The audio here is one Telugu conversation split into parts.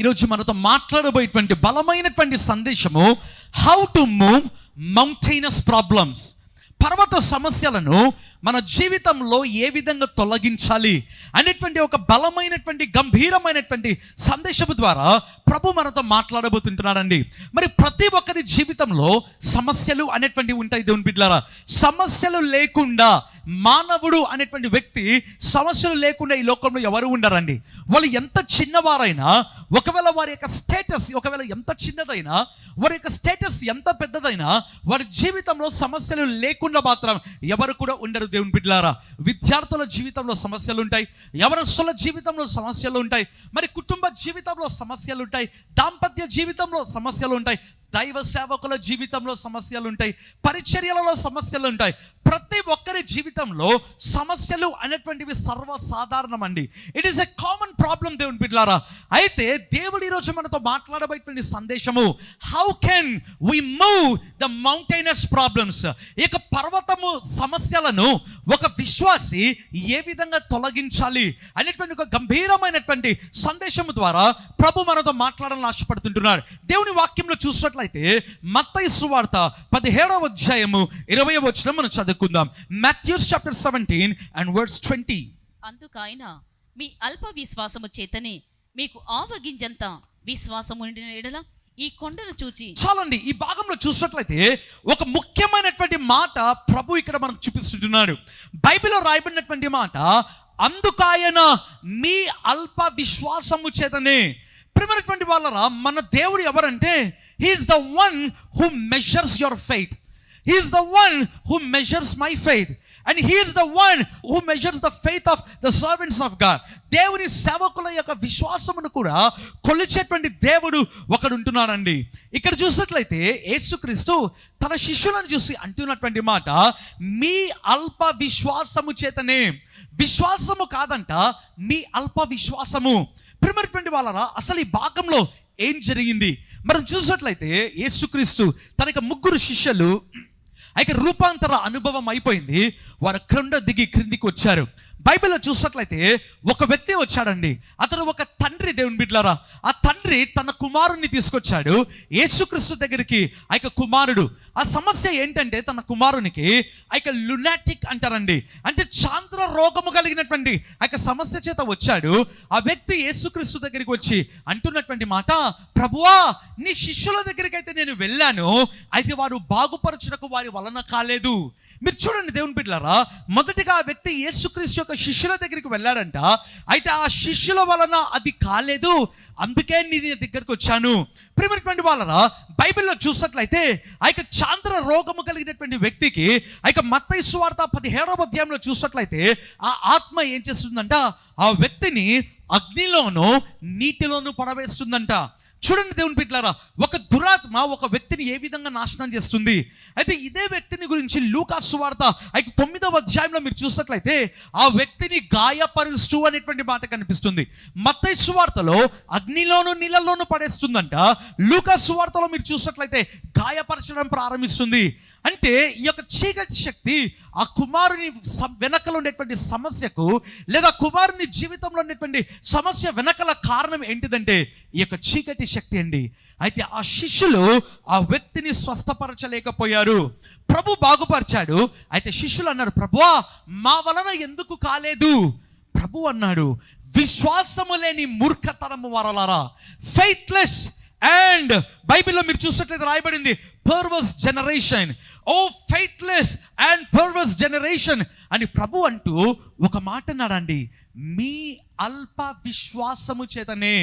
ఈరోజు మనతో మాట్లాడబోయేటువంటి బలమైనటువంటి సందేశము, how to move mountainous problems. పర్వత సమస్యలను మన జీవితంలో ఏ విధంగా తొలగించాలి అనేటువంటి ఒక బలమైనటువంటి గంభీరమైనటువంటి సందేశము ద్వారా ప్రభు మనతో మాట్లాడబోతుంటున్నాడండి. మరి ప్రతి ఒక్కరి జీవితంలో సమస్యలు అనేటువంటివి ఉంటాయి దేవుని బిడ్డలారా. సమస్యలు లేకుండా మానవుడు అనేటువంటి వ్యక్తి, సమస్యలు లేకుండా ఈ లోకంలో ఎవరు ఉండరండి. వాళ్ళు ఎంత చిన్నవారైనా, ఒకవేళ వారి యొక్క స్టేటస్ ఒకవేళ ఎంత చిన్నదైనా, వారి యొక్క స్టేటస్ ఎంత పెద్దదైనా, వారి జీవితంలో సమస్యలు లేకుండా మాత్రం ఎవరు కూడా ఉండరు దేవుని బిడ్డలారా. విద్యార్థుల జీవితంలో సమస్యలు ఉంటాయి, యవనస్తుల జీవితంలో సమస్యలు ఉంటాయి, మరి కుటుంబ జీవితంలో సమస్యలు ఉంటాయి, దాంపత్య జీవితంలో సమస్యలు ఉంటాయి, దైవ సేవకుల జీవితంలో సమస్యలు ఉంటాయి, పరిచర్యలలో సమస్యలు ఉంటాయి. ప్రతి ఒక్కరి జీవితంలో సమస్యలు అనేటువంటివి సర్వసాధారణం అండి. It is a common problem దేవుని బిడ్డలారా. అయితే దేవుడు ఈరోజు మనతో మాట్లాడబోయేటువంటి సందేశము, how can we move the mountainous problems. ఇక పర్వతము సమస్యలను ఒక విశ్వాసి ఏ విధంగా తొలగించాలి అనేటువంటి ఒక గంభీరమైనటువంటి సందేశము ద్వారా ప్రభు మనతో మాట్లాడాలని ఆశపడుతుంటున్నాడు. దేవుని వాక్యంలో చూసినట్లయితే మత్తయి సువార్త 17వ అధ్యాయము 20వ వచనం మనం చదువుకుందాం. Matthew chapter 17 and verse 20. అందుకైన మీ అల్ప విశ్వాసము చేతనే మీకు ఆవగింజంత విశ్వాసము ఉండిన ఎడల ఈ కొండను చూచి. చాలండి, ఈ భాగంలో చూసినట్లయితే ఒక ముఖ్యమైనటువంటి మాట ప్రభు ఇక్కడ మనకు చూపిస్తుంటున్నాడు. బైబిల్లో రాయబడినటువంటి మాట, అందుకాయన మీ అల్ప విశ్వాసము చేతనే. ప్రియమైనటువంటి వాళ్ళరా, మన దేవుడు ఎవరంటే, he is the one who measures your faith. He is the one who measures my faith, and he is the one who measures the faith of the servants of God. దేవుని సేవకుల యొక్క విశ్వాసమును కూడా కొలిచేటువంటి దేవుడు ఒకడు ఉంటున్నాడండి. ఇక్కడ చూసినట్లయితే యేసుక్రీస్తు తన శిష్యులను చూసి అంటున్నటువంటి మాట, మీ అల్ప విశ్వాసము చేతనే. విశ్వాసము కాదంట, మీ అల్ప విశ్వాసము. ప్రియమైనటువంటి వాళ్ళరా, అసలు ఈ భాగంలో ఏం జరిగింది మనం చూసినట్లయితే, యేసుక్రీస్తు తన యొక్క 3 శిష్యులు అయితే రూపాంతర అనుభవం అయిపోయింది. వారు క్రిందికి వచ్చారు. బైబిల్లో చూసినట్లయితే ఒక వ్యక్తి వచ్చాడండి. అతను ఒక తండ్రి దేవుని బిడ్డలారా. ఆ తండ్రి తన కుమారుణ్ణి తీసుకొచ్చాడు యేసుక్రీస్తు దగ్గరికి. ఆ యొక్క కుమారుడు, ఆ సమస్య ఏంటంటే తన కుమారునికి ఆ యొక్క లునాటిక్ అంటారండి, అంటే చాంద్ర రోగము కలిగినటువంటి ఆ యొక్క సమస్య చేత వచ్చాడు. ఆ వ్యక్తి యేసుక్రీస్తు దగ్గరికి వచ్చి అంటున్నటువంటి మాట, ప్రభువా, నీ శిష్యుల దగ్గరికి అయితే నేను వెళ్ళాను, అయితే వారు బాగుపరచుటకు వారి వలన కాలేదు. మీరు చూడండి దేవుని బిడ్డలారా, మొదటిగా ఆ వ్యక్తి యేసుక్రీస్తు యొక్క శిష్యుల దగ్గరికి వెళ్ళాడంట. అయితే ఆ శిష్యుల వలన అది కాలేదు, అందుకే నీ దగ్గరికి వచ్చాను. ప్రియమైనటువంటి వాళ్ళరా, బైబిల్లో చూసినట్లయితే ఆ యొక్క చాంద్ర రోగము కలిగినటువంటి వ్యక్తికి ఆ యొక్క మత్తయి సువార్త 17వ అధ్యాయంలో చూసినట్లయితే ఆ ఆత్మ ఏం చేస్తుందంట, ఆ వ్యక్తిని అగ్నిలోనూ నీటిలోనూ పడవేస్తుందంట. చూడండి దేవుని బిడ్డలారా, ఒక దురాత్మ ఒక వ్యక్తిని ఏ విధంగా నాశనం చేస్తుంది. అయితే ఇదే వ్యక్తిని గురించి లూకా సువార్త 9వ అధ్యాయంలో మీరు చూసినట్లయితే ఆ వ్యక్తిని గాయపరుస్తూ అనేటువంటి మాట కనిపిస్తుంది. మత్తయి సువార్తలో అగ్నిలోను నీళ్ళలోనూ పడేస్తుందంట. లూకా సువార్తలో మీరు చూసినట్లయితే గాయపరచడం ప్రారంభిస్తుంది. అంటే ఈ యొక్క చీకటి శక్తి ఆ కుమారుని వెనకలో ఉండేటువంటి సమస్యకు, లేదా కుమారుని జీవితంలో ఉండేటువంటి సమస్య వెనకల కారణం ఏంటిదంటే ఈ యొక్క చీకటి శక్తి అండి. అయితే ఆ శిష్యులు ఆ వ్యక్తిని స్వస్థపరచలేకపోయారు. ప్రభు బాగుపరిచాడు. అయితే శిష్యులు అన్నారు, ప్రభువా, మా వలన ఎందుకు కాలేదు? ప్రభు అన్నాడు, విశ్వాసము లేని మూర్ఖతరము వారలారా, ఫెయిత్లెస్ అండ్, బైబిల్లో మీరు చూసినట్లయితే రాయబడింది perverse generation. O faithless and perverse generation అని ప్రభు అంటూ ఒక మాట అన్నాడండి, మీ అల్ప విశ్వాసము చేతనే.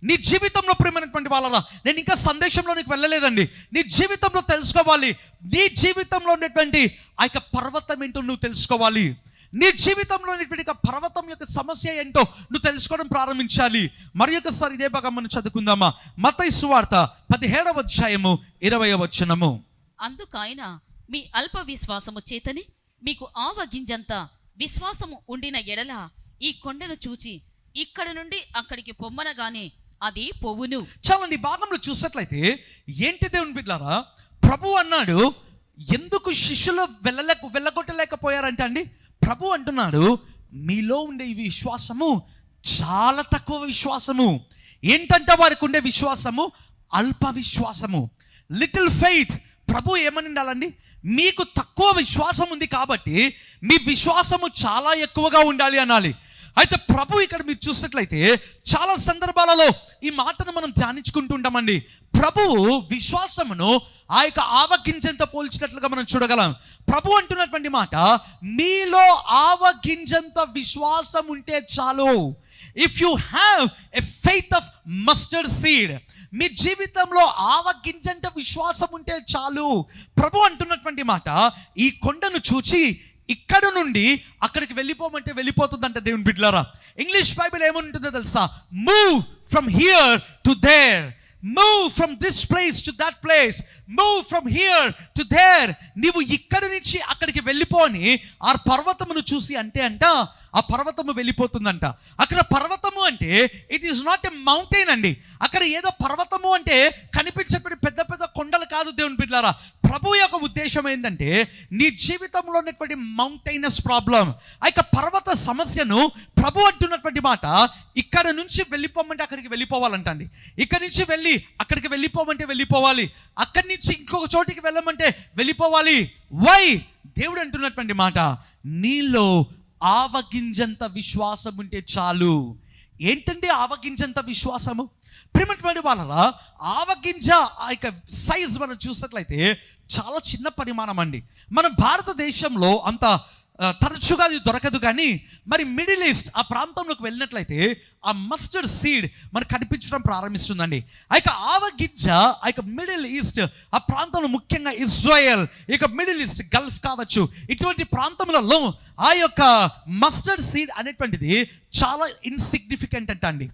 నీ జీవితంలో ప్రియమైనటువంటి వాళ్ళ, నేను ఇంకా సందేశంలోనికి వెళ్ళలేదండి. నీ జీవితంలో తెలుసుకోవాలి, నీ జీవితంలో ఉండేటువంటి ఆ యొక్క పర్వతం ఏంటో నువ్వు తెలుసుకోవాలి. నీ జీవితంలో పర్వతం యొక్క సమస్య ఏంటో నువ్వు తెలుసుకోవడం ప్రారంభించాలి. మరి ఒకసారి ఇదే భాగం మనం చదువుకుందామా. మత్తయి సువార్త 17వ అధ్యాయము 20వ వచనము. అందుకైన మీ అల్ప విశ్వాసము చేతని మీకు ఆవగింజంత విశ్వాసము ఉండిన ఎడల ఈ కొండను చూచి ఇక్కడ నుండి అక్కడికి పొమ్మనగానే అది పోవును. చాలండి, భాగంలో చూసినట్లయితే ఏంటి దేవుని బిడ్డలారా, ప్రభు అన్నాడు, ఎందుకు శిష్యులు వెళ్ళగొట్టలేకపోయారంట అండి. ప్రభు అంటున్నాడు, మీలో ఉండే ఈ విశ్వాసము చాలా తక్కువ విశ్వాసము. ఏంటంటే వారికి ఉండే విశ్వాసము అల్ప విశ్వాసము, లిటిల్ ఫెయిత్. ప్రభు ఏమని ఉండాలండి, మీకు తక్కువ విశ్వాసం ఉంది కాబట్టి మీ విశ్వాసము చాలా ఎక్కువగా ఉండాలి అనాలి. అయితే ప్రభు ఇక్కడ మీరు చూసినట్లయితే చాలా సందర్భాలలో ఈ మాటను మనం ధ్యానించుకుంటూ ఉంటామండి. ప్రభువు విశ్వాసమును ఆ యొక్క ఆవగింజంత పోల్చినట్లుగా మనం చూడగలం. ప్రభు అంటున్నటువంటి మాట, మీలో ఆవగింజంత విశ్వాసం ఉంటే చాలు. If you have a faith of mustard seed, మీ జీవితంలో ఆవగింజంత విశ్వాసం ఉంటే చాలు. ప్రభు అంటున్నటువంటి మాట, ఈ కొండను చూచి ఇక్కడ నుండి అక్కడికి వెళ్ళిపోమంటే వెళ్ళిపోతుందంట దేవుని బిడ్డలారా. ఇంగ్లీష్ బైబిల్ ఏముంటుందో తెలుసా, move from here to their, move from this place to that place, move from here to their. నీవు ఇక్కడి నుంచి అక్కడికి వెళ్ళిపోని ఆ పర్వతమును చూసి అంటే అంట ఆ పర్వతము వెళ్ళిపోతుందంట. అక్కడ పర్వతము అంటే it is not a mountain అండి. అక్కడ ఏదో పర్వతము అంటే కనిపించేటువంటి పెద్ద పెద్ద కొండలు కాదు దేవుని బిడ్డలారా. ప్రభు యొక్క ఉద్దేశం ఏంటంటే నీ జీవితంలో ఉన్నటువంటి మౌంటైనస్ ప్రాబ్లం, ఆ యొక్క పర్వత సమస్యను ప్రభు అంటున్నటువంటి మాట, ఇక్కడ నుంచి వెళ్ళిపోమంటే అక్కడికి వెళ్ళిపోవాలంటండి. ఇక్కడి నుంచి వెళ్ళి అక్కడికి వెళ్ళిపోమంటే వెళ్ళిపోవాలి, అక్కడి నుంచి ఇంకొక చోటికి వెళ్ళమంటే వెళ్ళిపోవాలి. వై? దేవుడు అంటున్నటువంటి మాట, నీలో ఆవగింజంత విశ్వాసం ఉంటే చాలు. ఏంటంటే ఆవగింజంత విశ్వాసము? ప్రియమైనటువంటి వాళ్ళరా, ఆవగింజ ఆ యొక్క సైజ్ మనం చూసినట్లయితే చాలా చిన్న పరిమాణం అండి. మన భారతదేశంలో అంత తరచుగా అది దొరకదు, కానీ మరి మిడిల్ ఈస్ట్ ఆ ప్రాంతంలోకి వెళ్ళినట్లయితే ఆ మస్టర్డ్ సీడ్ మనకు కనిపించడం ప్రారంభిస్తుందండి. ఆ యొక్క ఆవగింజ ఆ యొక్క మిడిల్ ఈస్ట్ ఆ ప్రాంతంలో, ముఖ్యంగా ఇజ్రాయెల్, ఇక మిడిల్ ఈస్ట్ గల్ఫ్ కావచ్చు, ఇటువంటి ప్రాంతములలో ఆ యొక్క మస్టర్డ్ సీడ్ అనేటువంటిది చాలా ఇన్సిగ్నిఫికెంట్ అంట అండి.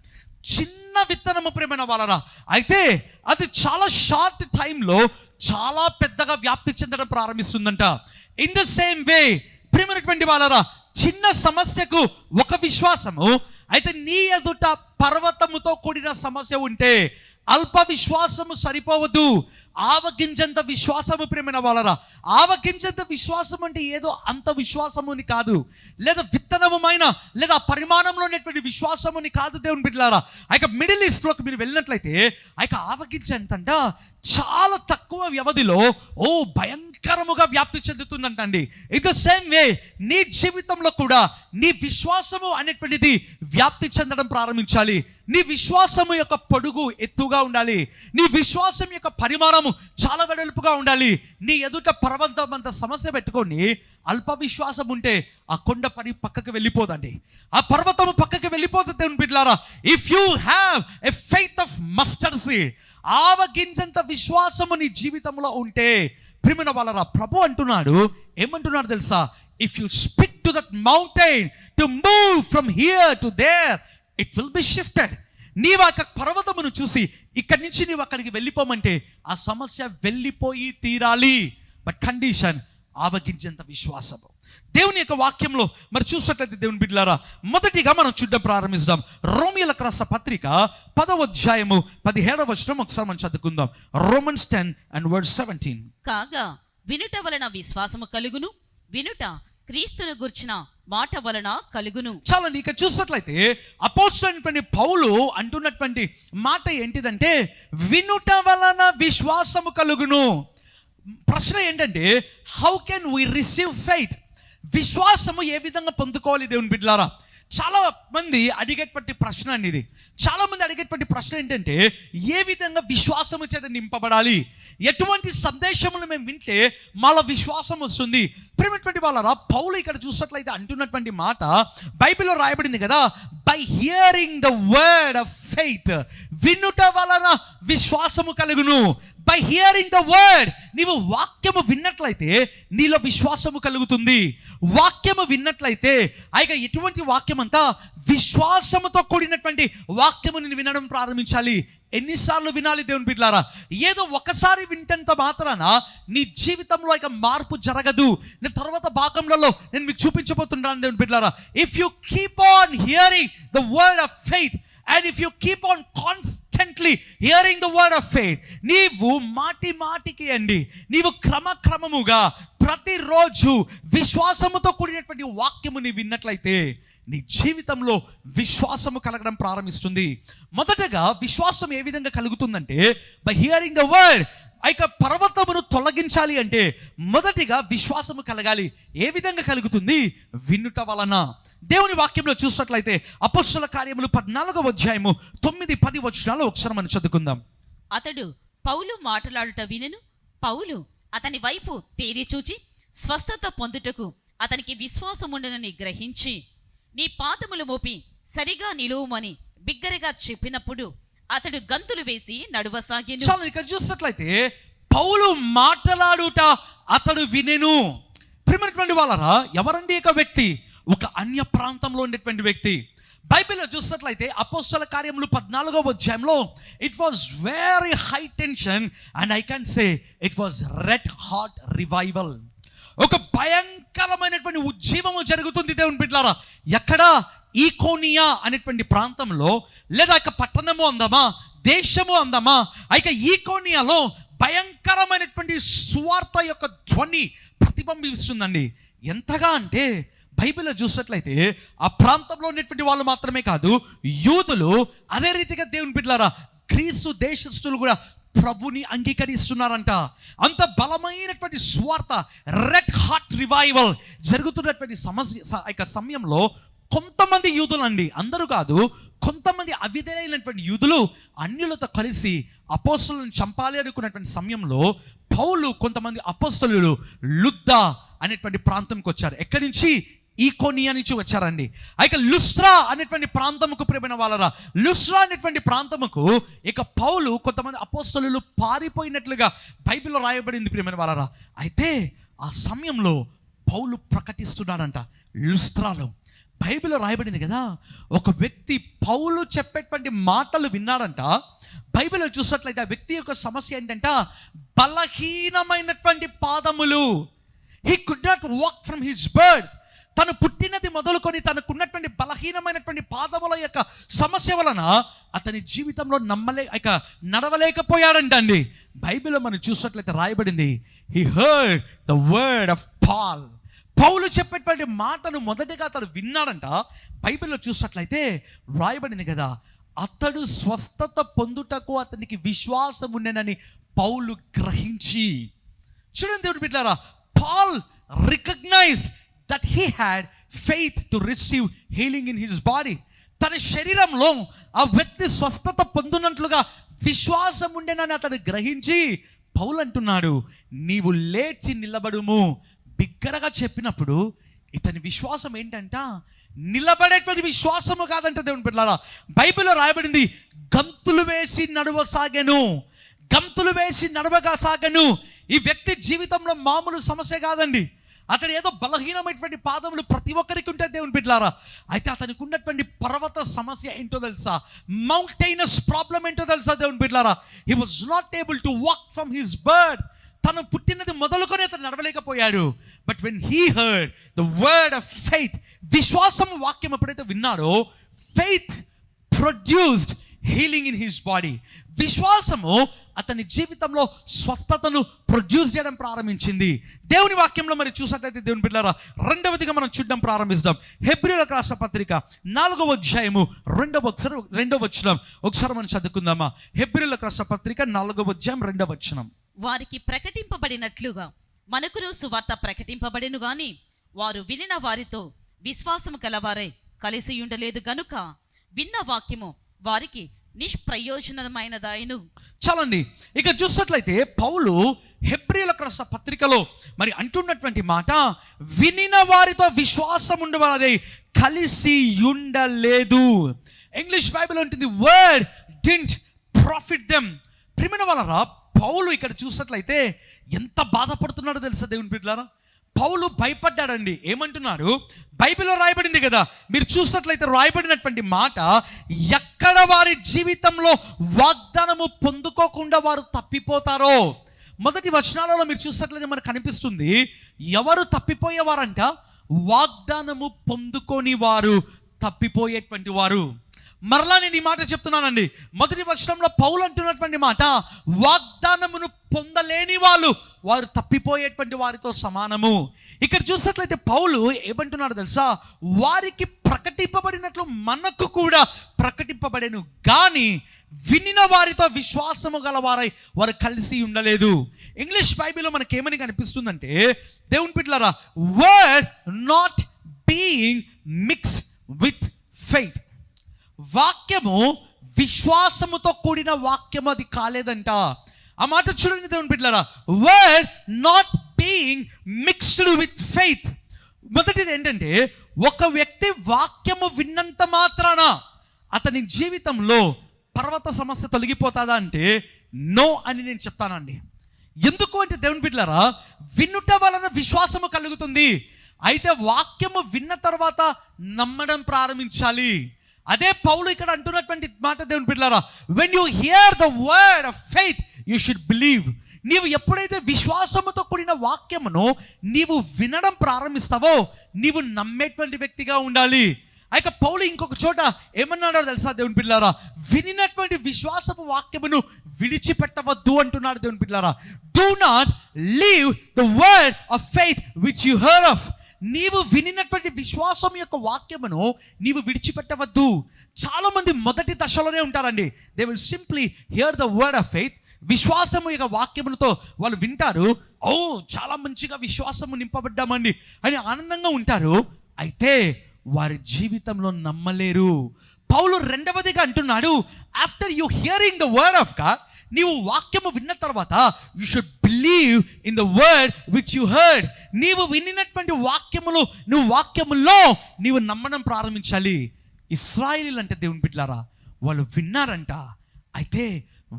చిన్న విత్తనము ప్రియమైన వాళ్ళరా. అయితే అది చాలా షార్ట్ టైంలో చాలా పెద్దగా వ్యాప్తి చెందడం ప్రారంభిస్తుందంట. ఇన్ ద సేమ్ వే ప్రియమైనటువంటి వాళ్ళరా, చిన్న సమస్యకు ఒక విశ్వాసము, అయితే నీ ఎదుట పర్వతముతో కూడిన సమస్య ఉంటే అల్ప విశ్వాసము సరిపోవద్దు. ఆవగింజంత విశ్వాసము ప్రియమైన వాళ్ళరా. ఆవగింజంత విశ్వాసం అంటే ఏదో అంత విశ్వాసముని కాదు, లేదా విత్తనమైన లేదా పరిమాణంలో ఉన్నటువంటి విశ్వాసముని కాదు దేవుని బిడ్డలారా. ఆ యొక్క మిడిల్ ఈస్ట్లోకి మీరు వెళ్ళినట్లయితే ఆ యొక్క ఆవగింజ ఎంతంట, చాలా తక్కువ వ్యవధిలో భయంకరముగా వ్యాప్తి చెందుతుందంట అండి. ఇన్ ద సేమ్ వే నీ జీవితంలో కూడా నీ విశ్వాసము అనేటువంటిది వ్యాప్తి చెందడం ప్రారంభించాలి. నీ విశ్వాసము యొక్క పొడుగు ఎత్తుగా ఉండాలి, నీ విశ్వాసం యొక్క పరిమాణము చాలా వెడల్పుగా ఉండాలి. నీ ఎదుట పర్వతమంత సమస్య పెట్టుకొని అల్ప విశ్వాసం ఉంటే ఆ కొండ పని పక్కకి వెళ్ళిపోదండి, ఆ పర్వతము పక్కకి వెళ్ళిపోతుంది దేవుని బిడ్డలారా. If you have a faith of mustard seed, ఆవగింజంత విశ్వాసము నీ జీవితంలో ఉంటే ప్రియమైన వాళ్ళరా, ప్రభు అంటున్నాడు, ఏమంటున్నాడు తెలుసా, if you speak to that mountain to move from here to their, it will be shifted. నీవు ఆ పర్వతమును చూసి ఇక్కడి నుంచి నీవు అక్కడికి వెళ్ళిపోమంటే ఆ సమస్య వెళ్ళిపోయి తీరాలి. బట్ కండిషన్ ఆవగింజంత విశ్వాసము. దేవుని యొక్క వాక్యంలో మరి చూసినట్లయితే దేవుని బిడ్డలారా, మొదటిగా మనం చూడడం ప్రారంభిస్తాం. రోమియోలకు రాసిన పత్రిక 10వ అధ్యాయము 17వ వచనం ఒకసారి మనం చదువుకుందాం. Romans 10:17. కాగా వినుట వలన విశ్వాసము కలుగును, వినుట క్రీస్తును గుర్చిన మాట వలన కలుగును. చాలా నీకు చూసినట్లయితే అపోస్తలుడైనటువంటి పౌలు అంటున్నటువంటి మాట ఏంటిదంటే, వినుట వలన విశ్వాసము కలుగును. ప్రశ్న ఏంటంటే, how can we receive faith? విశ్వాసము ఏ విధంగా పొందుకోవాలి దేవుని బిడ్డలారా? చాలా మంది అడిగేటువంటి ప్రశ్న అండి ఇది. చాలా మంది అడిగేటువంటి ప్రశ్న ఏంటంటే, ఏ విధంగా విశ్వాసము చేత నింపబడాలి, ఎటువంటి సందేశములు మేము వింటే మాలో విశ్వాసం వస్తుంది? ప్రియమైనటువంటి వాళ్ళరా, పౌలు ఇక్కడ చూసినట్లయితే అంటున్నటువంటి మాట బైబిల్లో రాయబడింది కదా, by hearing the word of faith, వినుట వలన విశ్వాసము కలుగును. బై హియరింగ్ ద వర్డ్, నీవు వాక్యము విన్నట్లయితే నీలో విశ్వాసము కలుగుతుంది. వాక్యము విన్నట్లయితే అయిక ఎటువంటి వాక్యం అంతా విశ్వాసముతో కూడినటువంటి వాక్యము నేను వినడం ప్రారంభించాలి. ఎన్నిసార్లు వినాలి దేవుని బిడ్డలారా? ఏదో ఒకసారి వింటంత మాత్రాన నీ జీవితంలో ఇక మార్పు జరగదు. నేను తర్వాత భాగంలో నేను మీకు చూపించబోతున్నాను దేవుని బిడ్డలారా. If you keep on hearing the word of faith and if you keep on constantly hearing the word of faith, నీవు మాటి మాటికి అండి, నీవు క్రమక్రమముగా ప్రతిరోజు విశ్వాసముతో కూడినటువంటి వాక్యము నీ విన్నట్లయితే నీ జీవితంలో విశ్వాసము కలగడం ప్రారంభిస్తుంది. మొదటగా విశ్వాసం ఏ విధంగా కలుగుతుందంటే బై హియరింగ్ ద వర్డ్. పర్వతమును తొలగించాలి అంటే మొదటిగా విశ్వాసము కలగాలి. ఏ విధంగా కలుగుతుంది? వినుట వలన. దేవుని వాక్యంలో చూసినట్లయితే అపొస్తలుల కార్యములు 14వ అధ్యాయము 9-10 వచనాలు ఒకసారి మనం చదువుకుందాం. అతడు పౌలు మాట్లాడుట వినెను. పౌలు అతని వైపు తేరి చూచి స్వస్థత పొందుటకు అతనికి విశ్వాసముండెనని గ్రహించి, నీ పాదములు మోపి సరిగా నిలువుమని బిగ్గరగా చెప్పినప్పుడు అతడు గంతులు వేసి నడువసాగెను. ఇక్కడ చూసినట్లయితే పౌలు మాట్లాడుట అతడు వినెను. ప్రియమైనటువంటి వాళ్ళరా, ఎవరండి ఒక వ్యక్తి? ఒక అన్య ప్రాంతంలో ఉండేటువంటి వ్యక్తి. బైబిల్లో చూసినట్లయితే అపొస్తలుల కార్యములు 14వ అధ్యాయంలో it was very high tension and I can say it was red hot revival. ఒక భయంకరమైనటువంటి ఉజ్జీవము జరుగుతుంది దేవుని బిడ్డలారా. ఎక్కడ? ఈకోనియా అనేటువంటి ప్రాంతంలో, లేదా పట్టణము అందమా, దేశము అందమా, ఈకోనియాలో భయంకరమైనటువంటి సువార్త యొక్క ధ్వని ప్రతిబింబిస్తుందండి. ఎంతగా అంటే బైబిల్లో చూసినట్లయితే ఆ ప్రాంతంలో ఉన్నటువంటి వాళ్ళు మాత్రమే కాదు, యూదులు, అదే రీతిగా దేవుని బిడ్డలారా గ్రీసు దేశస్థులు కూడా ప్రభుని అంగీకరిస్తున్నారంట. అంత బలమైనటువంటి స్వార్థ, రెడ్ హాట్ రివైవల్ జరుగుతున్నటువంటి సమయంలో కొంతమంది యూదులు అండి, అందరూ కాదు, కొంతమంది అవిధేయులైనటువంటి యూదులు అన్యులతో కలిసి అపోస్తలులను చంపాలి అనుకున్నటువంటి సమయంలో పౌలు కొంతమంది అపోస్తలులు లుద్దా అనేటువంటి ప్రాంతంకి వచ్చారు. ఎక్కడి నుంచి? ఈకోనియా నుంచి వచ్చారండి. లుస్త్రా అనేటువంటి ప్రాంతముకు ప్రియమైన వాళ్ళరా, లుస్త్రా అనేటువంటి ప్రాంతముకు పౌలు కొంతమంది అపోస్తలులు పారిపోయినట్లుగా బైబిల్లో రాయబడింది ప్రియమైన వాళ్ళరా. అయితే ఆ సమయంలో పౌలు ప్రకటిస్తున్నాడంట లుస్త్రాలో. బైబిల్లో రాయబడింది కదా, ఒక వ్యక్తి పౌలు చెప్పేటువంటి మాటలు విన్నాడంట. బైబిల్లో చూసినట్లయితే ఆ వ్యక్తి యొక్క సమస్య ఏంటంట, బలహీనమైనటువంటి పాదములు. He could not walk from his birth. తను పుట్టినది మొదలుకొని తనకున్నటువంటి బలహీనమైనటువంటి పాదముల యొక్క సమస్య వలన అతని జీవితంలో నడవలేకపోయాడంట అండి. బైబిల్లో మనం చూసినట్లయితే రాయబడింది, he heard the word of Paul. పౌలు చెప్పేటువంటి మాటను మొదటిగా అతడు విన్నాడంట. బైబిల్లో చూసినట్లయితే రాయబడింది కదా, అతడు స్వస్థత పొందుటకు అతనికి విశ్వాసం ఉండేనని పౌలు గ్రహించి. చూడండి దేవుడి బిడ్డలారా, Paul recognise that he had faith to receive healing in his body. తన శరీరంలో ఆ వ్యక్తి స్వస్థత పొందునట్లుగా విశ్వాసం ఉండేనని అతడు గ్రహించి పౌలు అంటున్నాడు, నీవు లేచి నిలబడుము బిగ్గరగా చెప్పినప్పుడు ఇతని విశ్వాసం ఏంటంట, నిలబడేటువంటి విశ్వాసము కాదంట దేవుని బిడ్డలారా. బైబిల్లో రాయబడింది, గంతులు వేసి నడవసాగెను. గంతులు వేసి నడవసాగెను. ఈ వ్యక్తి జీవితంలో మామూలు సమస్య కాదండి. అతడు ఏదో బలహీనమైనటువంటి పాదములు ప్రతి ఒక్కరికి ఉంటే దేవుని బిడ్డలారా. అయితే అతనికి ఉన్నటువంటి పర్వత సమస్య ఏంటో తెలుసా? మౌంటైనస్ ప్రాబ్లం ఏంటో తెలుసా దేవుని బిడ్డలారా? He was not able to walk from his birth. తను పుట్టినది మొదలుకొని అతను నడవలేకపోయాడు. But when he heard the word of faith, విశ్వాసం వాక్యం ఎప్పుడైతే విన్నాడో, faith produced healing in his body. విశ్వాసము అతని జీవితంలో స్వస్థతను ప్రొడ్యూస్ చేయడం ప్రారంభించింది. దేవుని వాక్యంలో మరి చూసినట్లయితే దేవుని బిడ్డలారా, రెండవదిగా మనం చూడడం ప్రారంభిస్తాం. హెబ్రీయులకు రాసిన పత్రిక 4వ అధ్యాయము 2వ వచనం ఒకసారి మనం చదువుకుందామా? హెబ్రీయులకు రాసిన పత్రిక 4వ అధ్యాయం 2వ వచనం. వారికి ప్రకటింపబడినట్లుగా మనకును సువార్త ప్రకటింపబడెను గాని వారు వినిన వారితో విశ్వాసము కలవారై కలిసి ఉండలేదు గనుక విన్న వాక్యము వారికి నిష్ప్రయోజనమైనదాయను. చాలండి, ఇక చూసినట్లయితే పౌలు హెబ్రీయులకు రాసిన పత్రికలో మరి అంటున్నటువంటి మాట, వినిన వారితో విశ్వాసం ఉండవారై కలిసి ఉండలేదు. ఇంగ్లీష్ బైబిల్ ఉంటుంది, వర్డ్ డిడ్ంట్ ప్రాఫిట్ దెమ్. ప్రియమైన వాళ్ళరా, పౌలు ఇక్కడ చూసినట్లయితే ఎంత బాధపడుతున్నాడో తెలుసా దేవుని బిడ్డలారా? పౌలు భయపడ్డాడండి. ఏమంటున్నాడు? బైబిల్లో రాయబడింది కదా, మీరు చూసినట్లయితే రాయబడినటువంటి మాట, ఎక్కడ వారి జీవితంలో వాగ్దానము పొందుకోకుండా వారు తప్పిపోతారో. మొదటి వచనాలలో మీరు చూసినట్లయితే మనకు కనిపిస్తుంది, ఎవరు తప్పిపోయేవారంట? వాగ్దానము పొందుకొని వారు తప్పిపోయేటువంటి వారు. మరలా నేను ఈ మాట చెప్తున్నానండి. మొదటి వచనంలో పౌలు అంటున్నటువంటి మాట, వాగ్దానమును పొందలేని వారు తప్పిపోయేటువంటి వారితో సమానము. ఇక్కడ చూసినట్లయితే పౌలు ఏమంటున్నాడు తెలుసా, వారికి ప్రకటింపబడినట్లు మనకు కూడా ప్రకటింపబడేను కానీ వినిన వారితో విశ్వాసము గలవారై వారు కలిసి ఉండలేదు. ఇంగ్లీష్ బైబిల్లో మనకి ఏమని కనిపిస్తుందంటే, దేవుని బిడ్డలారా, word not being mix with faith. వాక్యము విశ్వాసముతో కూడిన వాక్యము అది కాలేదంట. ఆ మాట చూడండి దేవుని బిడ్డలారా, word not being mixed with faith. మొదటిది ఏంటంటే, ఒక వ్యక్తి వాక్యము విన్నంత మాత్రాన అతని జీవితంలో పర్వత సమస్య తొలగిపోతుందా అంటే నో అని నేను చెప్తానండి. ఎందుకు అంటే దేవుని బిడ్డలారా, వినుట వలన విశ్వాసము కలుగుతుంది. అయితే వాక్యము విన్న తర్వాత నమ్మడం ప్రారంభించాలి. అదే పౌలు ఇక్కడ అంటున్నటువంటి మాట దేవుని బిడ్డలారా, when you hear the word of faith you should believe. నీవు ఎప్పుడైతే విశ్వాసముతో కూడిన వాక్యమును నీవు వినడం ప్రారంభిస్తావో నీవు నమ్మేటువంటి వ్యక్తిగా ఉండాలి. అయితే పౌలు ఇంకొక చోట ఏమన్నాడో తెలుసా దేవుని బిడ్డలారా, వినినటువంటి విశ్వాసపు వాక్యమును విడిచిపెట్టవద్దు అంటున్నాడు దేవుని బిడ్డలారా. Do not leave the word of faith which you heard of. నీవు వినినటువంటి విశ్వాసం యొక్క వాక్యమును నీవు విడిచిపెట్టవద్దు. చాలా మంది మొదటి దశలోనే ఉంటారండి. They will simply here the word of faith. విశ్వాసము యొక్క వాక్యములతో వాళ్ళు వింటారు, ఓ చాలా మంచిగా విశ్వాసము నింపబడ్డామండి అని ఆనందంగా ఉంటారు. అయితే వారి జీవితంలో నమ్మలేరు. పౌలు రెండవదిగా అంటున్నాడు, after you hearing the word of God, నీవు వాక్యము విన్న తర్వాత you should believe in the word which you heard. నీవు వినినటువంటి వాక్యములు నువ్వు వాక్యములో నీవు నమ్మడం ప్రారంభించాలి. ఇశ్రాయేలీలు అంటే దేవుని బిడ్డలారా, వాళ్ళు విన్నారంట, అయితే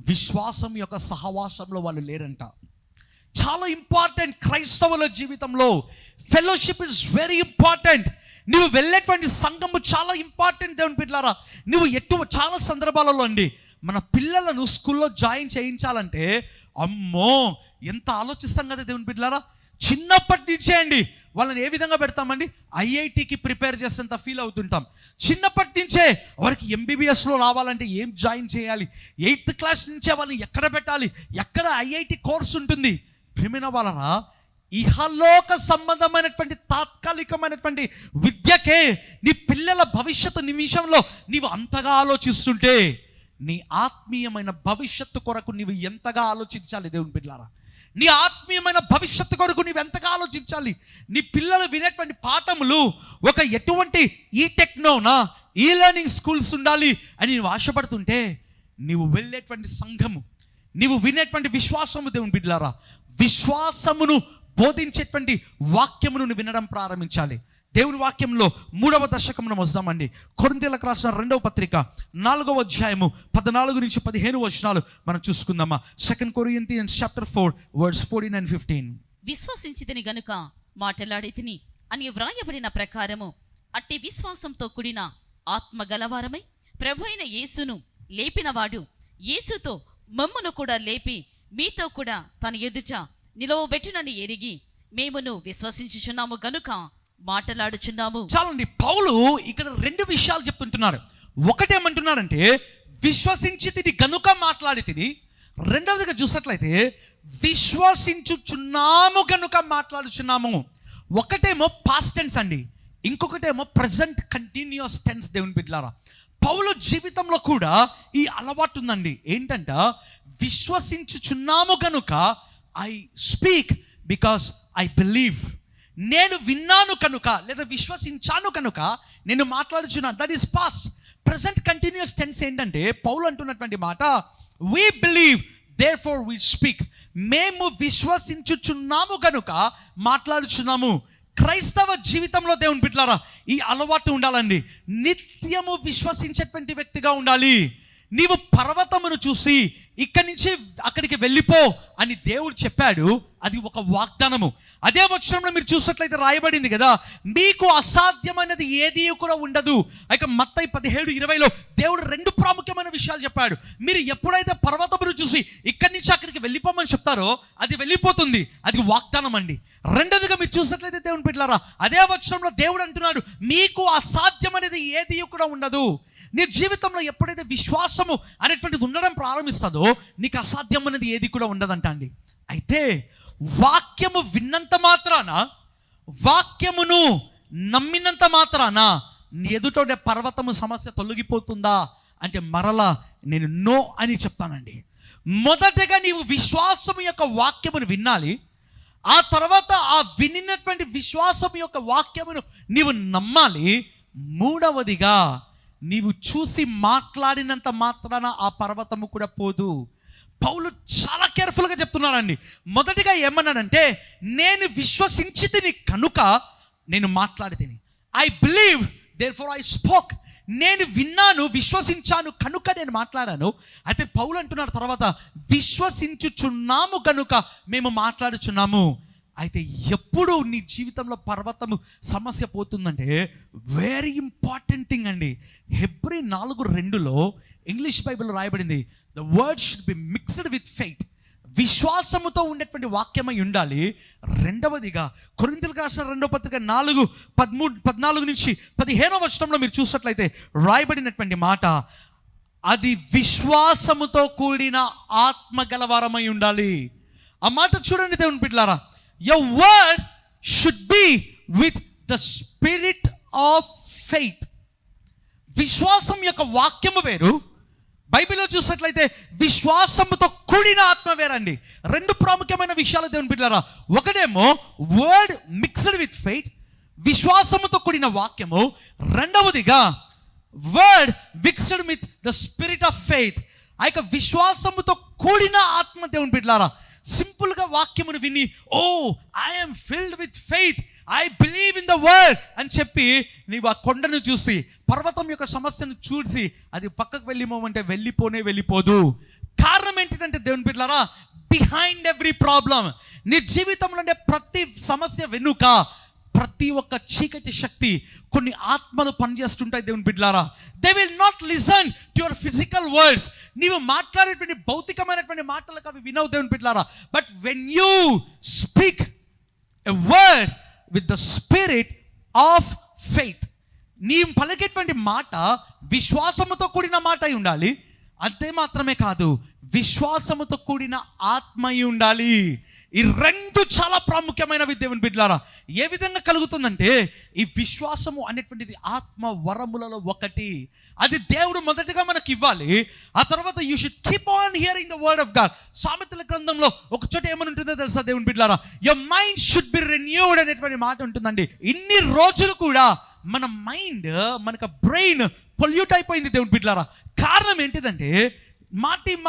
విశ్వాసం యొక్క సహవాసంలో వాళ్ళు లేరంట. చాలా ఇంపార్టెంట్ క్రైస్తవుల జీవితంలో ఫెలోషిప్ ఇస్ వెరీ ఇంపార్టెంట్. నువ్వు వెళ్ళేటువంటి సంఘము చాలా ఇంపార్టెంట్ దేవుని బిడ్డలారా. నువ్వు చాలా సందర్భాలలో అండి మన పిల్లలను స్కూల్లో జాయిన్ చేయించాలంటే అమ్మో ఎంత ఆలోచిస్తాం కదా దేవుని బిడ్డలారా. చిన్నప్పటి నుంచే అండి వాళ్ళని ఏ విధంగా పెడతామండి, ఐఐటికి ప్రిపేర్ చేసేంత ఫీల్ అవుతుంటాం. చిన్నప్పటి నుంచే వారికి ఎంబీబీఎస్లో రావాలంటే ఏం జాయిన్ చేయాలి, 8th క్లాస్ నుంచే వాళ్ళని ఎక్కడ పెట్టాలి, ఎక్కడ ఐఐటి కోర్స్ ఉంటుంది. ప్రియమైన వాళ్ళరా, ఇహలోక సంబంధమైనటువంటి తాత్కాలికమైనటువంటి విద్యకే నీ పిల్లల భవిష్యత్తు నిమిషంలో నీవు అంతగా ఆలోచిస్తుంటే నీ ఆత్మీయమైన భవిష్యత్తు కొరకు నీవు ఎంతగా ఆలోచించాలి దేవుని బిడ్డలారా. నీ ఆత్మీయమైన భవిష్యత్తు కొరకు నీవు ఎంతగా ఆలోచించాలి. నీ పిల్లలు వినేటువంటి పాఠములు ఒక ఎటువంటి ఈ టెక్నోనా ఈ లెర్నింగ్ స్కూల్స్ ఉండాలి అని నువ్వు ఆశపడుతుంటే నీవు వెళ్ళేటువంటి సంఘము, నీవు వినేటువంటి విశ్వాసము దేవుని బిడ్డలారా, విశ్వాసమును బోధించేటువంటి వాక్యమును నువ్వు వినడం ప్రారంభించాలి. దేవుని వాక్యంలో 3వ దశకమును వస్తామండి. కొరింథీయులకు రాసిన 2వ పత్రిక 4వ అధ్యాయము 14 నుంచి 15 వచనాలు మనం చూసుకుందామా. 2 Corinthians chapter 4 verse 14 and 15. విశ్వసించితిని గనుక మాటలాడితిని అని వ్రాయబడిన ప్రకారము అట్టి విశ్వాసంతో కూడిన ఆత్మ గలవారమై ప్రభువైన యేసును లేపినవాడు యేసుతో మమ్మును కూడా లేపి మీతో కూడా తన ఎదుట నిలవబెట్టునని ఎరిగి మేమును విశ్వసించుచున్నాము గనుక మాటలాడుచున్నాము. చాలండి, పౌలు ఇక్కడ 2 విషయాలు చెప్తుంటున్నారు. ఒకటేమంటున్నాడంటే విశ్వసించి గనుక మాట్లాడి తిని, రెండవదిగా చూసినట్లయితే విశ్వసించుచున్నాము గనుక మాట్లాడుచున్నాము. ఒకటేమో పాస్ట్ టెన్స్ అండి, ఇంకొకటేమో ప్రజెంట్ కంటిన్యూస్ టెన్స్. దేవుని బిడ్డలారా, పౌలు జీవితంలో కూడా ఈ అలవాటు ఉందండి. ఏంటంట, విశ్వసించుచున్నాము గనుక I speak because I believe. నేను విన్నాను కనుక లేదా విశ్వసించాను కనుక నేను మాట్లాడుచున్నాను. That is past. Present continuous tense ఏంటంటే పౌలు అంటున్నటువంటి మాట, we believe therefore we speak. మేము విశ్వసించుచున్నాము కనుక మాట్లాడుచున్నాము. క్రైస్తవ జీవితంలో దేవుని బిడ్డలారా ఈ అలవాటు ఉండాలండి. నిత్యము విశ్వసించేటువంటి వ్యక్తిగా ఉండాలి. నీవు పర్వతమును చూసి ఇక్కడి నుంచి అక్కడికి వెళ్ళిపో అని దేవుడు చెప్పాడు, అది ఒక వాగ్దానము. అదే వచనంలో మీరు చూసినట్లయితే రాయబడింది కదా, మీకు అసాధ్యమైనది ఏది కూడా ఉండదు. ఇక మత్తయి 17:20లో దేవుడు 2 ప్రాముఖ్యమైన విషయాలు చెప్పాడు. మీరు ఎప్పుడైతే పర్వతమును చూసి ఇక్కడి నుంచి అక్కడికి వెళ్ళిపోమని చెప్తారో అది వెళ్ళిపోతుంది, అది వాగ్దానం అండి. రెండోదిగా మీరు చూసినట్లయితే దేవుని బిడ్డలారా అదే వచనంలో దేవుడు అంటున్నాడు, మీకు అసాధ్యమైనది ఏది కూడా ఉండదు. నీ జీవితంలో ఎప్పుడైతే విశ్వాసము అనేటువంటిది ఉండడం ప్రారంభిస్తుందో నీకు అసాధ్యం అనేది ఏది కూడా ఉండదంట అండి. అయితే వాక్యము విన్నంత మాత్రాన వాక్యమును నమ్మినంత మాత్రాన నీ ఎదుట ఉండే పర్వతము సమస్య తొలగిపోతుందా అంటే మరలా నేను నో అని చెప్తానండి. మొదటగా నీవు విశ్వాసం యొక్క వాక్యమును వినాలి. ఆ తర్వాత ఆ వినినటువంటి విశ్వాసం యొక్క వాక్యమును నీవు నమ్మాలి. మూడవదిగా నీవు చూసి మాట్లాడినంత మాత్రాన ఆ పర్వతము కూడా పోదు. పౌలు చాలా కేర్ఫుల్గా చెప్తున్నాడండి. మొదటిగా ఏమన్నాడంటే, నేను విశ్వసించితిని కనుక నేను మాట్లాడితిని. I believe therefore I spoke. నేను విన్నాను, విశ్వసించాను కనుక నేను మాట్లాడాను. అయితే పౌలు అంటున్నాడు తర్వాత, విశ్వసించుచున్నాము కనుక మేము మాట్లాడుచున్నాము. అయితే ఎప్పుడు నీ జీవితంలో పర్వతము సమస్య పోతుందంటే, వెరీ ఇంపార్టెంట్ థింగ్ అండి. హెబ్రీ 4:2 ఇంగ్లీష్ బైబిల్లో రాయబడింది, the word should be mixed with faith. విశ్వాసముతో ఉండేటువంటి వాక్యమై ఉండాలి. రెండవదిగా కొరింథీయులకు రాసిన 2వ పత్రిక 4:14-15 మీరు చూసినట్లయితే రాయబడినటువంటి మాట, అది విశ్వాసముతో కూడిన ఆత్మ గలవారమై ఉండాలి. ఆ మాట చూడండి దేవుని బిడ్డలారా, your word should be with the spirit of faith. విశ్వాసం యొక్క వాక్యము వేరు, బైబిల్లో చూసినట్లయితే విశ్వాసముతో కూడిన ఆత్మ వేరండి. రెండు ప్రాముఖ్యమైన విషయాలు దేవుని బిడ్డలారా. ఒకటేమో వర్డ్ మిక్స్డ్ విత్ ఫెయిత్, విశ్వాసముతో కూడిన వాక్యము. రెండవదిగా word mixed with the spirit of faith, ఆ యొక్క విశ్వాసముతో కూడిన ఆత్మ. దేవుని బిడ్డలారా, సింపుల్గా వాక్యమును విని, oh I'm filled with faith, I believe in the word అని చెప్పి నీవు ఆ కొండను చూసి, పర్వతం యొక్క సమస్యను చూసి అది పక్కకు వెళ్ళిపోమంటే వెళ్ళిపోదు. కారణం ఏంటిదంటే దేవుని బిడ్డలారా, బిహైండ్ ఎవ్రీ ప్రాబ్లం, నీ జీవితంలో ఉండే ప్రతి సమస్య వెనుక ప్రతి ఒక్క చీకటి శక్తి, కొన్ని ఆత్మలు పనిచేస్తుంటాయి దేవుని బిడ్డలారా. They will not listen to your physical words. నీవు మాట్లాడేటువంటి భౌతికమైనటువంటి మాటలకు అవి వినవు దేవుని బిడ్డలారా. But when you speak a word with the spirit of faith, నీ పలికేటువంటి మాట విశ్వాసముతో కూడిన మాట అయి ఉండాలి. అంతే మాత్రమే కాదు, విశ్వాసముతో కూడిన ఆత్మ అయి ఉండాలి. ఈ రెండు చాలా ప్రాముఖ్యమైనవి దేవుని బిడ్డలారా. ఏ విధంగా కలుగుతుందంటే, ఈ విశ్వాసము అనేటువంటిది ఆత్మ వరములలో ఒకటి. అది దేవుడు మొదటగా మనకి ఇవ్వాలి. ఆ తర్వాత you should keep on hearing the word of God. సామెతల గ్రంథంలో ఒక చోట ఏమని ఉంటుందో తెలుసా దేవుని బిడ్డలారా, your mind should be renewed అనేటువంటి మాట ఉంటుందండి. ఇన్ని రోజులు కూడా మన మైండ్, మనకు బ్రెయిన్ పొల్యూట్ అయిపోయింది దేవుని బిడ్డలారా. కారణం ఏంటిదంటే, మాటికి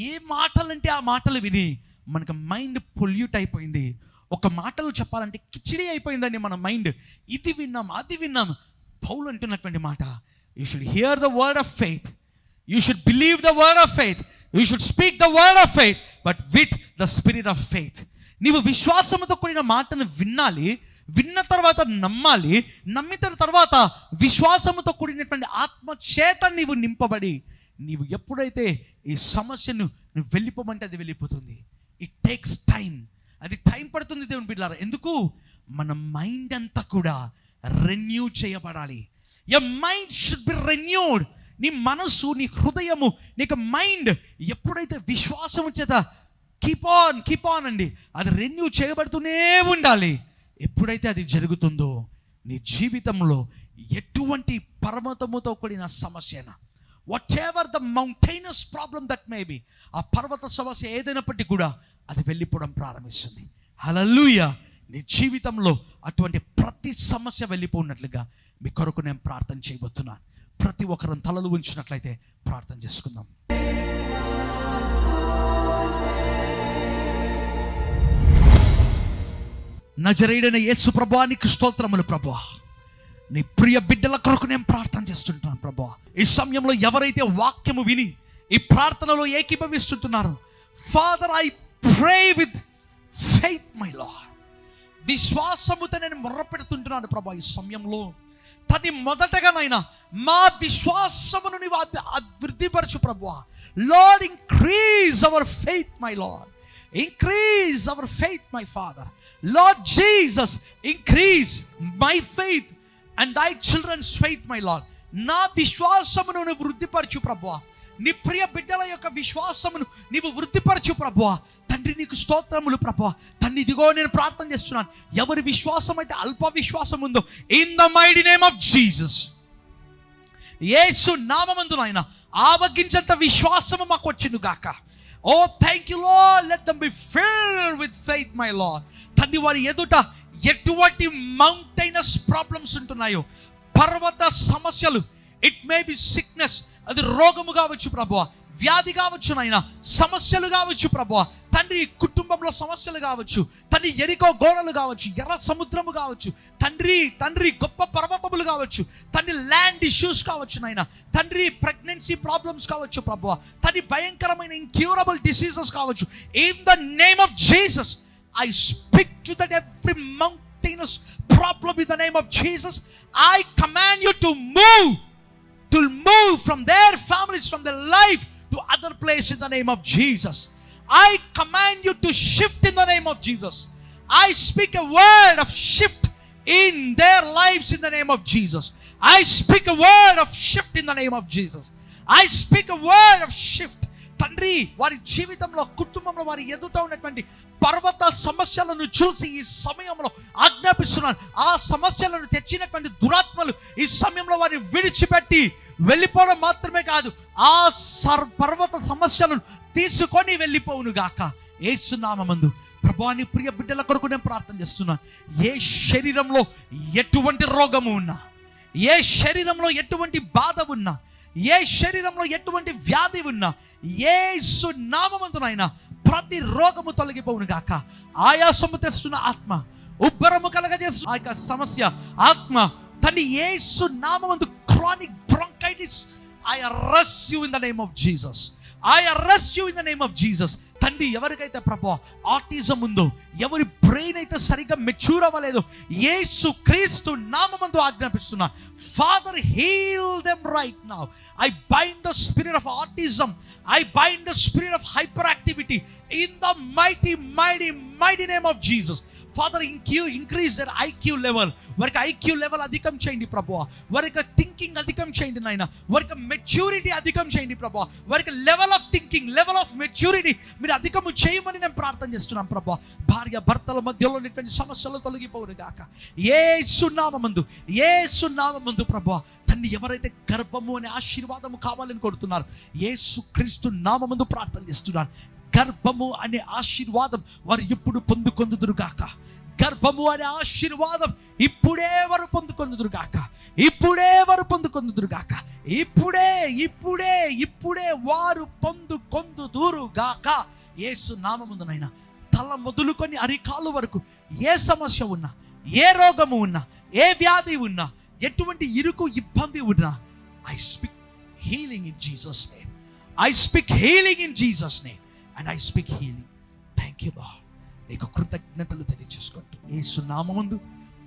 ఏ మాటలంటే ఆ మాటలు విని మనకు మైండ్ పొల్యూట్ అయిపోయింది. ఒక మాటలు చెప్పాలంటే కిచిడి అయిపోయిందండి మన మైండ్. ఇది విన్నాం, అది విన్నాం. పౌలు అంటున్నటువంటి మాట, you should here the word of faith, you should believe the word of faith, you should speak the word of faith, but with the spirit of faith. నీవు విశ్వాసముతో కూడిన మాటను వినాలి, విన్న తర్వాత నమ్మాలి, నమ్మిన తర్వాత విశ్వాసముతో కూడినటువంటి ఆత్మ చేత నీవు నింపబడి, నీవు ఎప్పుడైతే ఈ సమస్యను నువ్వు వెళ్ళిపోమంటే అది వెళ్ళిపోతుంది. It takes time. అది టైం పడుతుంది దేవుని బిడ్డలారా. ఎందుకు? మన మైండ్ అంతా కూడా రెన్యూ చేయబడాలి. Your mind should be renewed. నీ మనసు, నీ హృదయము, నీకు మైండ్ ఎప్పుడైతే విశ్వాసము చేత కీప్ ఆన్ అండి, అది రెన్యూ చేయబడుతూనే ఉండాలి. ఎప్పుడైతే అది జరుగుతుందో నీ జీవితంలో ఎటువంటి పర్వతముతో కూడిన సమస్యనా, whatever the mountainous problem that may be, ఆ పర్వత సమస్య ఏదైనప్పటికీ కూడా అది వెళ్ళిపోవడం ప్రారంభిస్తుంది. హల్లెలూయా. నీ జీవితంలో అటువంటి ప్రతి సమస్య వెళ్ళిపోయినట్లుగా మీ కొరకు నేను ప్రార్థన చేయబోతున్నాను. ప్రతి ఒక్కరం తలలు ఉంచినట్లయితే ప్రార్థన చేసుకుందాం. నజరేయుడైన యేసు ప్రభువా, నీకు స్తోత్రములు ప్రభువా. నీ ప్రియ బిడ్డల కొరకు నేను ప్రార్థన చేస్తుంటున్నాను ప్రభువా. ఈ సమయంలో ఎవరైతే వాక్యము విని ఈ ప్రార్థనలో ఏకీభవిస్తుంటున్నారో, father I pray with faith my lord, విశ్వాసముతో నేను మొర్రపెడుతుంటున్నాను ప్రభా. ఈ సమయంలో తని మొదటగానైనా మా విశ్వాసమును నీవు వృద్ధిపరచు ప్రభువా. Lord, increase our faith my Lord, increase our faith my Father. Lord Jesus, increase my faith and thy children's faith my Lord. నా విశ్వాసమును నువ్వు వృద్ధిపరచు ప్రభువా. నీ ప్రియ బిడ్డల యొక్క విశ్వాసమును నీవు వృద్ధిపరచు ప్రభువా. తండ్రి నీకు స్తోత్రములు ప్రభువా. తండ్రి ఇదిగో నేను ప్రార్థన చేస్తున్నాను, ఎవరి విశ్వాసం అయితే అల్ప విశ్వాసం ఉందో, in the mighty name of Jesus, యేసు నామమందు నాయన ఆవగించంత విశ్వాసము మాకు వచ్చును గాక. Oh thank you lord, let them be filled with faith my lord. తండ్రి వారి ఎదుట ఎటువంటి మౌంటైనస్ ప్రాబ్లమ్స్ ఉంటున్నాయో, పర్వత సమస్యలు, ఇట్ మే బి సిక్నెస్, అది రోగము కావచ్చు ప్రభువా, వ్యాధి కావచ్చు నాయన, సమస్యలు కావచ్చు ప్రభువా, తండ్రి కుటుంబంలో సమస్యలు కావచ్చు, తండ్రి ఎరికో గోడలు కావచ్చు, ఎర్ర సముద్రము కావచ్చు, తండ్రి గొప్ప పర్వతములు కావచ్చు, తండ్రి ల్యాండ్ ఇష్యూస్ కావచ్చు నాయన, తండ్రి ప్రెగ్నెన్సీ ప్రాబ్లమ్స్ కావచ్చు ప్రభువా, తండ్రి భయంకరమైన ఇంక్యూరబుల్ డిసీజెస్ కావచ్చు. In the name of Jesus I speak to that every mountainous problem in the name of Jesus. I command you to move from their families, from their life to other place in the name of Jesus. I command you to shift in the name of Jesus. I speak a word of shift in their lives in the name of Jesus. I speak a word of shift in the name of Jesus. I speak a word of shift. తండ్రి వారి జీవితంలో, కుటుంబంలో, వారి ఎదుట ఉన్నటువంటి పర్వత సమస్యలను చూసి ఈ సమయంలో ఆజ్ఞాపిస్తున్నాను. ఆ సమస్యలను తెచ్చినటువంటి దురాత్మలు ఈ సమయంలో వారిని విడిచిపెట్టి వెళ్ళిపోవడం మాత్రమే కాదు, ఆ పర్వత సమస్యలను తీసుకొని వెళ్ళిపోవును గాక. యేసు నామమందు ప్రభువా, నీ ప్రియ బిడ్డల కొరకు నేను ప్రార్థన చేస్తున్నాను. ఏ శరీరంలో ఎటువంటి రోగము ఉన్నా, ఏ శరీరంలో ఎటువంటి బాధ ఉన్నా, ఏ శరీరంలో ఎటువంటి వ్యాధి ఉన్నా, యేసు నామమందునైనా ప్రతి రోగము తొలగిపోవును గాక. ఆయాసము తెస్తున్న ఆత్మ, ఉబ్బరము కలగజేస్తున్న ఆ యొక్క సమస్య ఆత్మ, తండ్రి యేసు నామమందు chronic bronchitis, I arrest you in the name of Jesus. I arrest you in the name of Jesus. తండ్రి ఎవరికైతే ప్రభువా ఆటిజం ఉందో, ఎవరి బ్రెయిన్ అయితే సరిగ్గా మెచ్యూర్ అవ్వలేదో, యేసు క్రీస్తు నామమందు ఆజ్ఞాపిస్తున్నా, father heal them right now. I bind the spirit of autism, I bind the spirit of hyperactivity in the mighty name of Jesus. Father, increase their IQ level. వారికి IQ level అధికం చేయండి ప్రభువా. వారికి థింకింగ్ అధికం చేయండి నాయన. వారికి మెచ్యూరిటీ అధికం చేయండి ప్రభువా. వారికి level of thinking, level of maturity మీరు అధికము చేయమని నేను ప్రార్థన చేస్తున్నాను ప్రభువా. భార్య భర్తల మధ్యలో ఉన్నటువంటి సమస్యలు తొలగిపోవును గాక. యేసు నామమందు ప్రభువా. తండ్రి ఎవరైతే గర్భము అనే ఆశీర్వాదము కావాలని కోరుతున్నారు, యేసు క్రీస్తు నామమందు ప్రార్థన చేస్తున్నాను. గర్భము అనే ఆశీర్వాదం వారు ఇప్పుడు పొందుకొందుదురుగాక. గర్భము అనే ఆశీర్వాదం ఇప్పుడే వారు పొందుకొందుదురుగాక. ఇప్పుడే వారు పొందుకొందుదురుగాక. యేసు నామముందునైనా తల మొదలుకొని అరికాలు వరకు ఏ సమస్య ఉన్నా, ఏ రోగము ఉన్నా, ఏ వ్యాధి ఉన్నా, ఎటువంటి ఇరుకు ఇబ్బంది ఉన్నా, I speak healing in Jesus' name. And I speak healing. Thank you Lord. నీకు కృతజ్ఞతలు తెలియజేసుకుంటూ యేసు నామముందు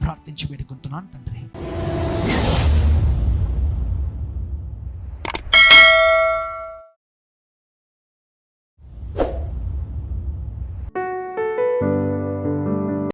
ప్రార్థించి వేడుకుంటున్నాను తండ్రి.